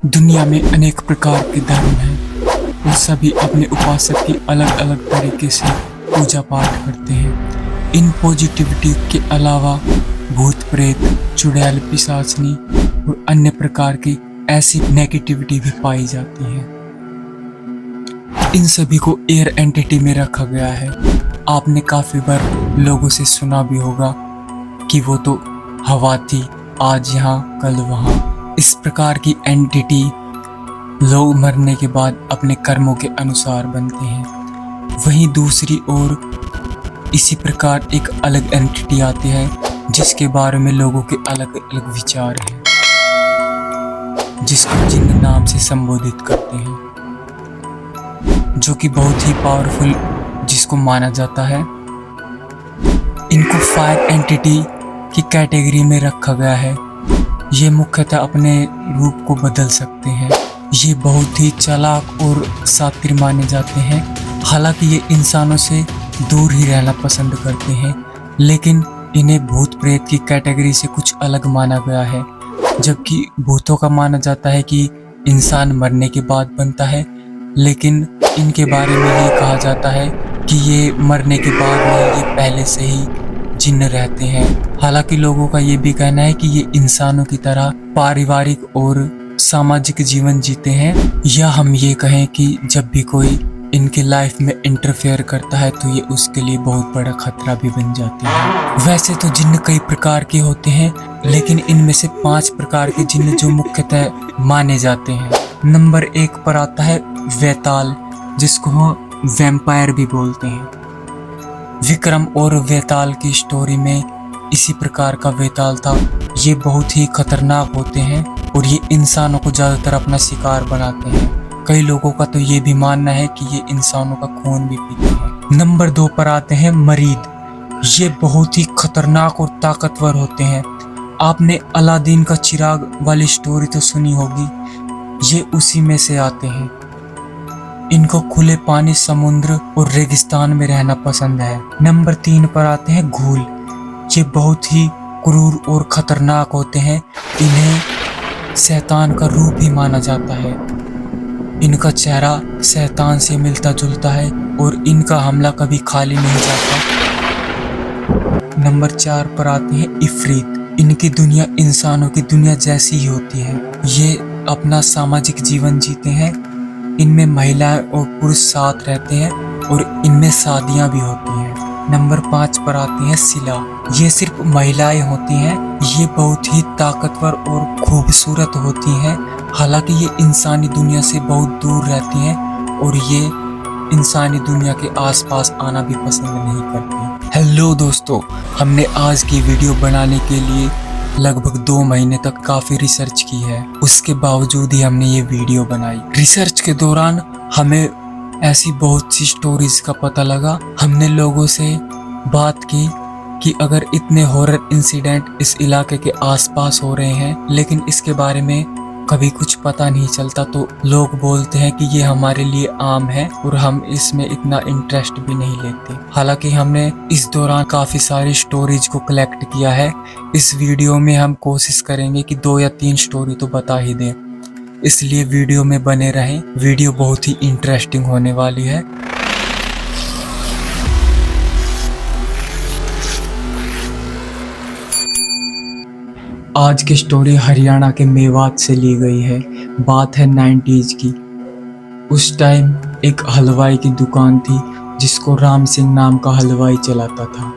दुनिया में अनेक प्रकार के धर्म हैं और सभी अपने उपासक की अलग अलग तरीके से पूजा पाठ करते हैं। इन पॉजिटिविटी के अलावा भूत प्रेत, चुड़ैल, पिशाचनी और अन्य प्रकार की ऐसी नेगेटिविटी भी पाई जाती है। इन सभी को एयर एंटिटी में रखा गया है। आपने काफी बार लोगों से सुना भी होगा कि वो तो हवा थी, आज यहाँ कल वहाँ। इस प्रकार की एंटिटी लोग मरने के बाद अपने कर्मों के अनुसार बनते हैं। वहीं दूसरी ओर इसी प्रकार एक अलग एंटिटी आती है जिसके बारे में लोगों के अलग अलग विचार हैं, जिसको जिन्न नाम से संबोधित करते हैं, जो कि बहुत ही पावरफुल जिसको माना जाता है। इनको फायर एंटिटी की कैटेगरी में रखा गया है। ये मुख्यतः अपने रूप को बदल सकते हैं। ये बहुत ही चालाक और शातिर माने जाते हैं। हालांकि ये इंसानों से दूर ही रहना पसंद करते हैं, लेकिन इन्हें भूत प्रेत की कैटेगरी से कुछ अलग माना गया है। जबकि भूतों का माना जाता है कि इंसान मरने के बाद बनता है, लेकिन इनके बारे में ये कहा जाता है कि ये मरने के बाद नहीं, ये पहले से ही जिन्न रहते हैं। हालांकि लोगों का ये भी कहना है कि ये इंसानों की तरह पारिवारिक और सामाजिक जीवन जीते हैं, या हम ये कहें कि जब भी कोई इनके लाइफ में इंटरफेयर करता है तो ये उसके लिए बहुत बड़ा खतरा भी बन जाते हैं। वैसे तो जिन्न कई प्रकार के होते हैं, लेकिन इनमें से 5 प्रकार के जिन्न जो मुख्यतः माने जाते हैं। नंबर 1 पर आता है वेताल, जिसको हम वैम्पायर भी बोलते हैं। विक्रम और वेताल की स्टोरी में इसी प्रकार का वेताल था। ये बहुत ही खतरनाक होते हैं और ये इंसानों को ज़्यादातर अपना शिकार बनाते हैं। कई लोगों का तो ये भी मानना है कि ये इंसानों का खून भी पीते हैं। नंबर 2 पर आते हैं मरीद। ये बहुत ही खतरनाक और ताकतवर होते हैं। आपने अलादीन का चिराग वाली स्टोरी तो सुनी होगी, ये उसी में से आते हैं। इनको खुले पानी, समुद्र और रेगिस्तान में रहना पसंद है। नंबर 3 पर आते हैं घूल। ये बहुत ही क्रूर और खतरनाक होते हैं। इन्हें शैतान का रूप ही माना जाता है। इनका चेहरा शैतान से मिलता जुलता है और इनका हमला कभी खाली नहीं जाता। नंबर 4 पर आते हैं इफरीत। इनकी दुनिया इंसानों की दुनिया जैसी ही होती है। ये अपना सामाजिक जीवन जीते हैं। इनमें महिलाएं और पुरुष साथ रहते हैं और इनमें शादियां भी होती हैं। नंबर 5 पर आती हैं सिला। ये सिर्फ महिलाएं होती हैं। ये बहुत ही ताकतवर और खूबसूरत होती हैं। हालांकि ये इंसानी दुनिया से बहुत दूर रहती हैं और ये इंसानी दुनिया के आसपास आना भी पसंद नहीं करती। हेलो दोस्तों, हमने आज की वीडियो बनाने के लिए लगभग 2 महीने तक काफी रिसर्च की है। उसके बावजूद ही हमने ये वीडियो बनाई। रिसर्च के दौरान हमें ऐसी बहुत सी स्टोरीज का पता लगा। हमने लोगों से बात की कि अगर इतने हॉरर इंसिडेंट इस इलाके के आसपास हो रहे हैं, लेकिन इसके बारे में कभी कुछ पता नहीं चलता, तो लोग बोलते हैं कि ये हमारे लिए आम है और हम इसमें इतना इंटरेस्ट भी नहीं लेते। हालांकि हमने इस दौरान काफी सारी स्टोरीज को कलेक्ट किया है। इस वीडियो में हम कोशिश करेंगे कि 2 या 3 स्टोरी तो बता ही दें, इसलिए वीडियो में बने रहें। वीडियो बहुत ही इंटरेस्टिंग होने वाली है। आज की स्टोरी हरियाणा के मेवात से ली गई है। बात है 90s की। उस टाइम एक हलवाई की दुकान थी जिसको राम सिंह नाम का हलवाई चलाता था।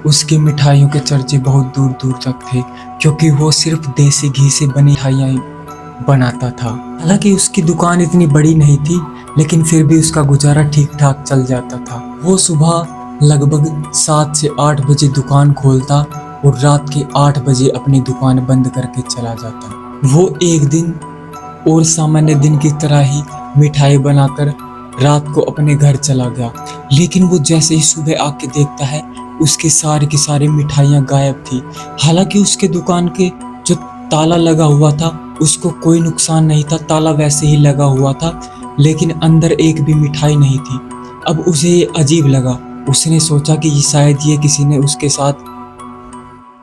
उसकी मिठाइयों के चर्चे बहुत दूर दूर तक थे, क्योंकि वो सिर्फ देसी घी से बनी मिठाइयाँ बनाता था। हालांकि उसकी दुकान इतनी बड़ी नहीं थी, लेकिन फिर भी उसका गुजारा ठीक ठाक चल जाता था। वो सुबह लगभग 7 से 8 बजे दुकान खोलता और रात के 8 बजे अपनी दुकान बंद करके चला जाता। वो एक दिन और सामान्य दिन की तरह ही मिठाई बनाकर रात को अपने घर चला गया। लेकिन वो जैसे ही सुबह आके देखता है, उसकी सारी मिठाइयाँ गायब थी। हालांकि उसके दुकान के जो ताला लगा हुआ था उसको कोई नुकसान नहीं था, ताला वैसे ही लगा हुआ था, लेकिन अंदर एक भी मिठाई नहीं थी। अब उसे ये अजीब लगा। उसने सोचा कि शायद ये किसी ने उसके साथ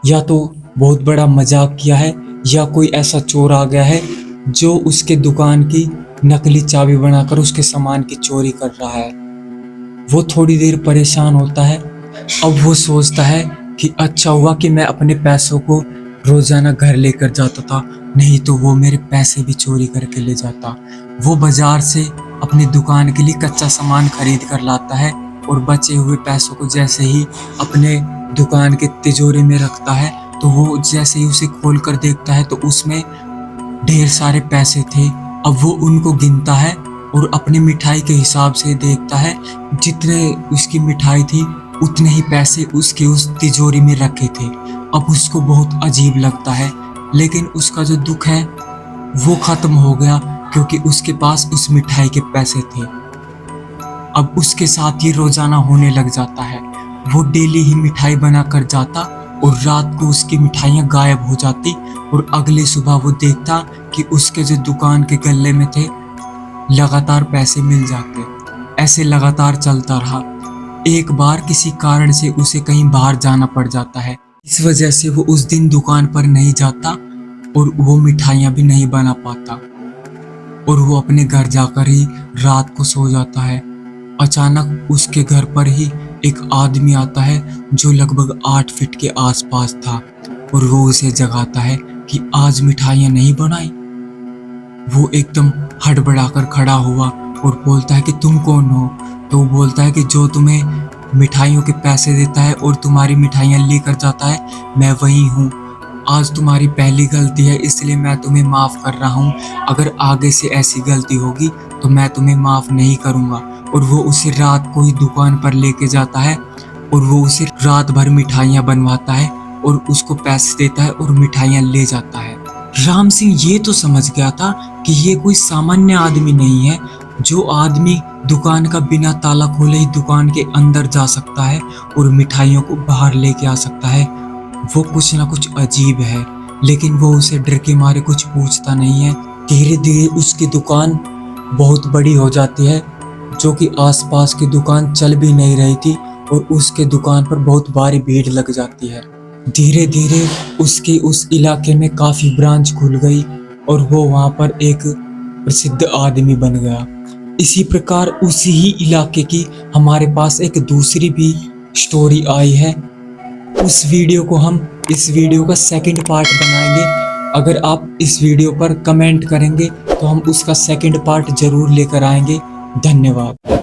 या तो बहुत बड़ा मजाक किया है या कोई ऐसा चोर आ गया है जो उसके दुकान की नकली चाबी बनाकर उसके सामान की चोरी कर रहा है। वो थोड़ी देर परेशान होता है। अब वो सोचता है कि अच्छा हुआ कि मैं अपने पैसों को रोजाना घर लेकर जाता था, नहीं तो वो मेरे पैसे भी चोरी करके ले जाता। वो बाजार से अपनी दुकान के लिए कच्चा सामान खरीद कर लाता है और बचे हुए पैसों को जैसे ही अपने दुकान के तिजोरी में रखता है, तो वो जैसे ही उसे खोल कर देखता है तो उसमें ढेर सारे पैसे थे। अब वो उनको गिनता है और अपनी मिठाई के हिसाब से देखता है, जितने उसकी मिठाई थी उतने ही पैसे उसके उस तिजोरी में रखे थे। अब उसको बहुत अजीब लगता है, लेकिन उसका जो दुख है वो खत्म हो गया, क्योंकि उसके पास उस मिठाई के पैसे थे। अब उसके साथ ये रोजाना होने लग जाता है। वो डेली ही मिठाई बना कर जाता और रात को उसकी मिठाइयाँ गायब हो जाती और अगली सुबह वो देखता कि उसके जो दुकान के गल्ले में थे लगातार पैसे मिल जाते। ऐसे लगातार चलता रहा। एक बार किसी कारण से उसे कहीं बाहर जाना पड़ जाता है। इस वजह से वो उस दिन दुकान पर नहीं जाता और वो मिठाइयाँ भी नहीं बना पाता और वो अपने घर जाकर ही रात को सो जाता है। अचानक उसके घर पर ही एक आदमी आता है जो लगभग 8 फीट के आसपास था और वो उसे जगाता है कि आज मिठाइयाँ नहीं बनाई। वो एकदम हड़बड़ाकर खड़ा हुआ और बोलता है कि तुम कौन हो? तो वो बोलता है कि जो तुम्हें मिठाइयों के पैसे देता है और तुम्हारी मिठाइयाँ लेकर जाता है, मैं वही हूँ। आज तुम्हारी पहली गलती है, इसलिए मैं तुम्हें माफ़ कर रहा हूँ। अगर आगे से ऐसी गलती होगी तो मैं तुम्हें माफ़ नहीं करूँगा। और वो उसे रात को ही दुकान पर लेके जाता है और वो उसे रात भर मिठाइयाँ बनवाता है और उसको पैसे देता है और मिठाइयाँ ले जाता है। राम सिंह ये तो समझ गया था कि ये कोई सामान्य आदमी नहीं है। जो आदमी दुकान का बिना ताला खोले ही दुकान के अंदर जा सकता है और मिठाइयों को बाहर लेके आ सकता है, वो कुछ ना कुछ अजीब है। लेकिन वो उसे डर के मारे कुछ पूछता नहीं है। धीरे धीरे उसकी दुकान बहुत बड़ी हो जाती है, जो कि आसपास की दुकान चल भी नहीं रही थी और उसके दुकान पर बहुत भारी भीड़ लग जाती है। धीरे धीरे उसके उस इलाके में काफी ब्रांच खुल गई और वो वहां पर एक प्रसिद्ध आदमी बन गया। इसी प्रकार उसी ही इलाके की हमारे पास एक दूसरी भी स्टोरी आई है। उस वीडियो को हम इस वीडियो का सेकंड पार्ट बनाएंगे। अगर आप इस वीडियो पर कमेंट करेंगे तो हम उसका सेकंड पार्ट जरूर लेकर आएंगे। धन्यवाद।